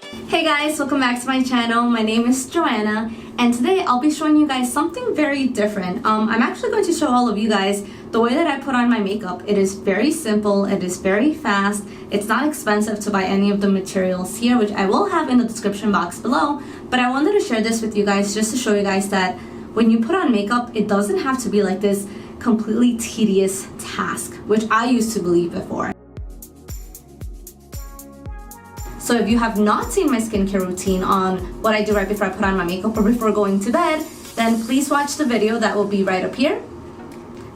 Hey guys, welcome back to my channel. My name is Joanna and today I'll be showing you guys something very different. I'm actually going to show all of you guys the way that I put on my makeup. It is very simple, it is very fast, it's not expensive to buy any of the materials here, which I will have in the description box below, but I wanted to share this with you guys just to show you guys that when you put on makeup, it doesn't have to be like this completely tedious task, which I used to believe before. So if you have not seen my skincare routine on what I do right before I put on my makeup or before going to bed, then please watch the video that will be right up here.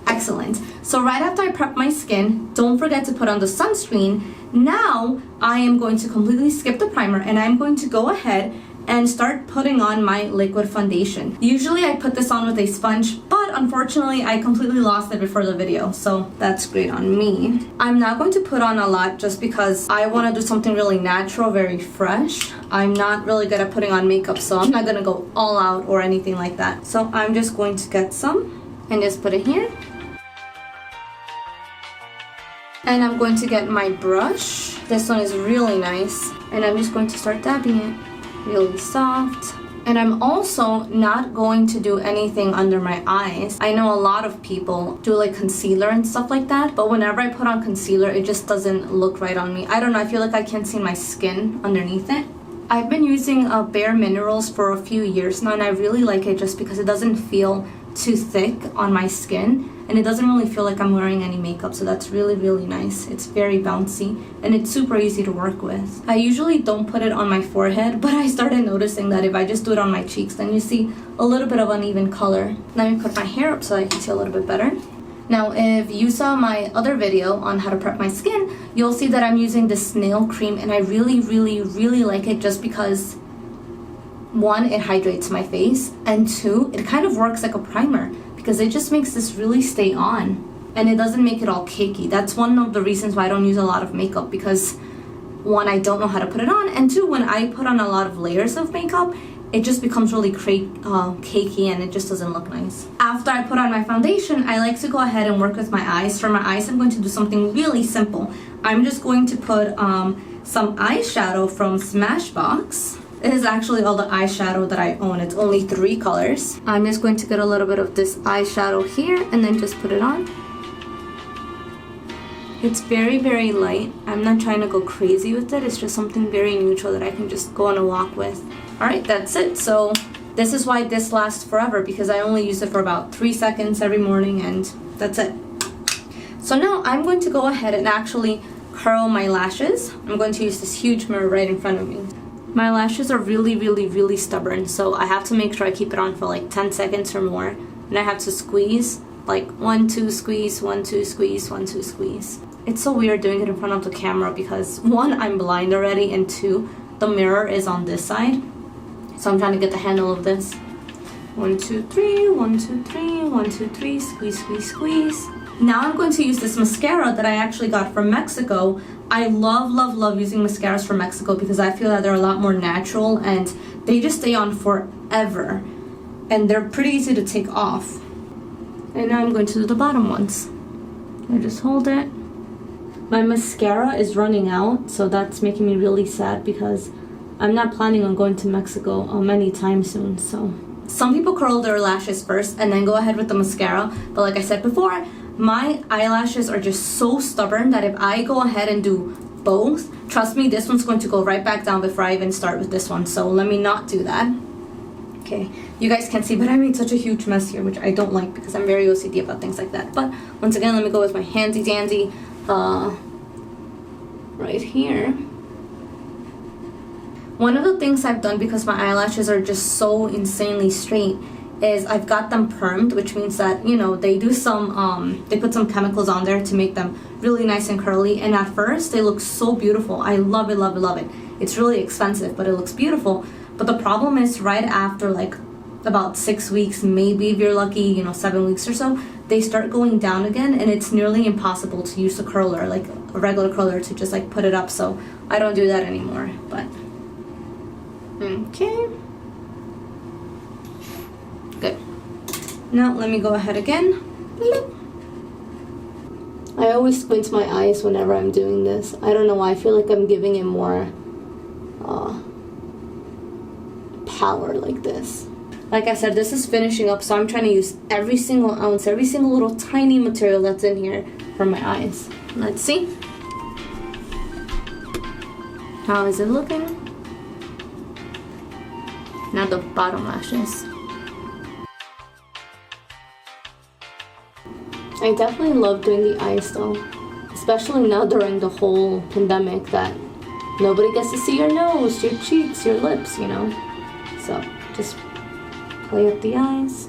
Excellent. So right after I prep my skin, don't forget to put on the sunscreen. Now I am going to completely skip the primer and I'm going to go ahead and start putting on my liquid foundation. Usually I put this on with a sponge, but unfortunately I completely lost it before the video, so that's great on me. I'm not going to put on a lot just because I want to do something really natural, very fresh. I'm not really good at putting on makeup, so I'm not gonna go all out or anything like that. So I'm just going to get some and just put it here. And I'm going to get my brush. This one is really nice. And I'm just going to start dabbing it. Really soft. And I'm also not going to do anything under my eyes. I know a lot of people do like concealer and stuff like that, but whenever I put on concealer, it just doesn't look right on me. I don't know, I feel like I can't see my skin underneath it. I've been using Bare Minerals for a few years now, and I really like it just because it doesn't feel too thick on my skin, and it doesn't really feel like I'm wearing any makeup, so that's really, really nice. It's very bouncy, and it's super easy to work with. I usually don't put it on my forehead, but I started noticing that if I just do it on my cheeks, then you see a little bit of uneven color. Let me put my hair up so I can see a little bit better. Now, if you saw my other video on how to prep my skin, you'll see that I'm using this snail cream, and I really, really, really like it just because one, it hydrates my face, and two, it kind of works like a primer because it just makes this really stay on and it doesn't make it all cakey. That's one of the reasons why I don't use a lot of makeup, because one, I don't know how to put it on, and two, when I put on a lot of layers of makeup, it just becomes really cakey and it just doesn't look nice. After I put on my foundation, I like to go ahead and work with my eyes. For my eyes, I'm going to do something really simple. I'm just going to put some eyeshadow from Smashbox. It is actually all the eyeshadow that I own. It's only 3 colors. I'm just going to get a little bit of this eyeshadow here and then just put it on. It's very, very light. I'm not trying to go crazy with it. It's just something very neutral that I can just go on a walk with. Alright, that's it. So this is why this lasts forever, because I only use it for about 3 seconds every morning and that's it. So now I'm going to go ahead and actually curl my lashes. I'm going to use this huge mirror right in front of me. My lashes are really, really, really stubborn, so I have to make sure I keep it on for like 10 seconds or more. And I have to squeeze, like 1, 2, squeeze, 1, 2, squeeze, 1, 2, squeeze. It's so weird doing it in front of the camera because one, I'm blind already, and two, the mirror is on this side. So I'm trying to get the handle of this. 1, 2, 3, 1, 2, 3, 1, 2, 3, squeeze, squeeze, squeeze. Now I'm going to use this mascara that I actually got from Mexico. I love, love, love using mascaras from Mexico because I feel that they're a lot more natural and they just stay on forever. And they're pretty easy to take off. And now I'm going to do the bottom ones. I just hold it. My mascara is running out, so that's making me really sad because I'm not planning on going to Mexico anytime soon, so. Some people curl their lashes first and then go ahead with the mascara, but like I said before, my eyelashes are just so stubborn that if I go ahead and do both, trust me, this one's going to go right back down before I even start with this one, so let me not do that. Okay, you guys can't see, but I made such a huge mess here, which I don't like because I'm very OCD about things like that. But once again, let me go with my handy dandy right here. One of the things I've done, because my eyelashes are just so insanely straight, is I've got them permed, which means that, you know, they do some, they put some chemicals on there to make them really nice and curly, and at first they look so beautiful. I love it, love it, love it. It's really expensive, but it looks beautiful. But the problem is right after like about 6 weeks, maybe if you're lucky, you know, 7 weeks or so, they start going down again, and it's nearly impossible to use a curler, like a regular curler, to just like put it up, so I don't do that anymore, but okay. Good. Now let me go ahead again. I always squint my eyes whenever I'm doing this. I don't know why. I feel like I'm giving it more power like this. Like I said, this is finishing up, so I'm trying to use every single ounce, every single little tiny material that's in here for my eyes. Let's see. How is it looking? Now the bottom lashes. I definitely love doing the eyes though, especially now during the whole pandemic that nobody gets to see your nose, your cheeks, your lips, you know? So just play up the eyes.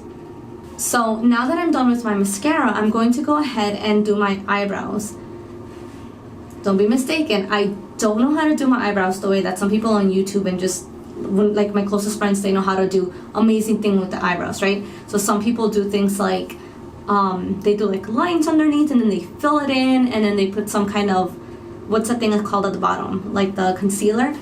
So now that I'm done with my mascara, I'm going to go ahead and do my eyebrows. Don't be mistaken, I don't know how to do my eyebrows the way that some people on YouTube and just like my closest friends, they know how to do amazing thing with the eyebrows, right? So some people do things like they do like lines underneath and then they fill it in and then they put some kind of, what's that thing called at the bottom, like the concealer.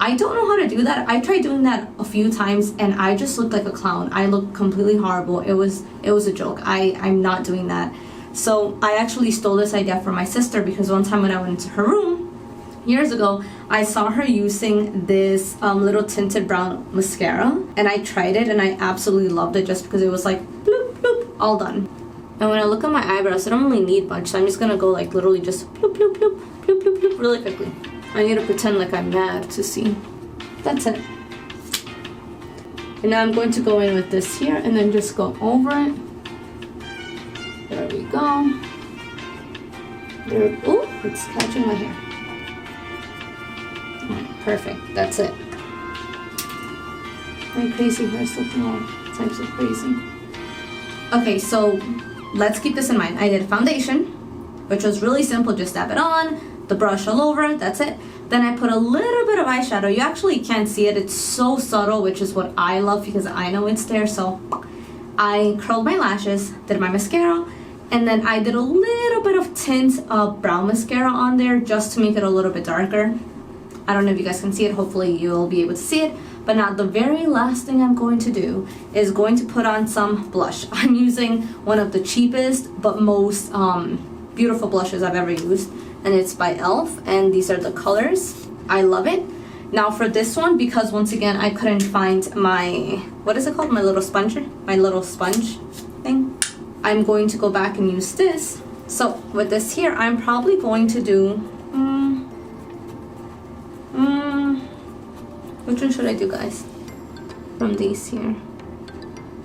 I don't know how to do that. I tried doing that a few times and I just looked like a clown. I looked completely horrible. It was a joke. I'm not doing that. So I actually stole this idea from my sister because one time when I went into her room years ago, I saw her using this little tinted brown mascara and I tried it and I absolutely loved it just because it was like bloop bloop, all done. And when I look at my eyebrows, I don't really need much, so I'm just gonna go like literally just bloop bloop bloop bloop bloop bloop really quickly. I need to pretend like I'm mad to see. That's it. And now I'm going to go in with this here and then just go over it. There we go. There. Oh, it's catching my hair. Perfect. That's it. My crazy hair is looking all types of crazy. Okay, so let's keep this in mind. I did foundation, which was really simple. Just dab it on, the brush all over, that's it. Then I put a little bit of eyeshadow. You actually can't see it. It's so subtle, which is what I love because I know it's there. So I curled my lashes, did my mascara, and then I did a little bit of tint of brown mascara on there just to make it a little bit darker. I don't know if you guys can see it. Hopefully you'll be able to see it. But now the very last thing I'm going to do is going to put on some blush. I'm using one of the cheapest but most beautiful blushes I've ever used. And it's by e.l.f. and these are the colors. I love it. Now for this one, because once again I couldn't find my, what is it called? My little sponge thing. I'm going to go back and use this. So with this here, I'm probably going to do, which one should I do, guys? From these here.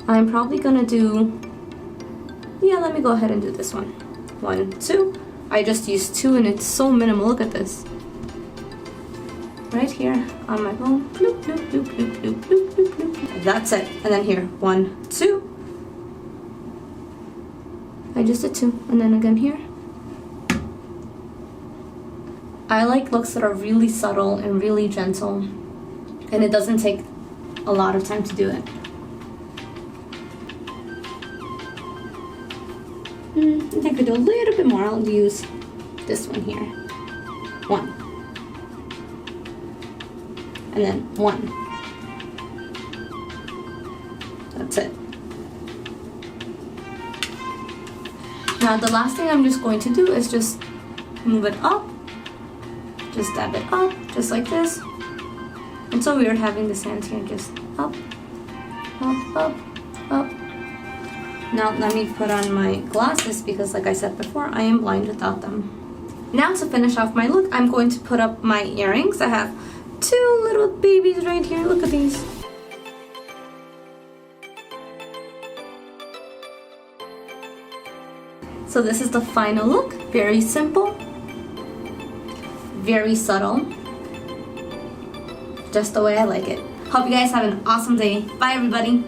I'm probably gonna do, yeah, let me go ahead and do this one. 1, 2. I just used 2 and it's so minimal. Look at this. Right here on my bone. Bloop, bloop, bloop, bloop, bloop, bloop, bloop, bloop. That's it. And then here, 1, 2. I just did 2. And then again here. I like looks that are really subtle and really gentle. And it doesn't take a lot of time to do it. I think I could do a little bit more. I'll use this one here. 1. And then 1. That's it. Now the last thing I'm just going to do is just move it up. Just dab it up, just like this. It's so weird having this hand here, just up, up, up, up. Now let me put on my glasses because like I said before, I am blind without them. Now to finish off my look, I'm going to put up my earrings. I have 2 little babies right here, look at these. So this is the final look, very simple, very subtle. Just the way I like it. Hope you guys have an awesome day. Bye everybody.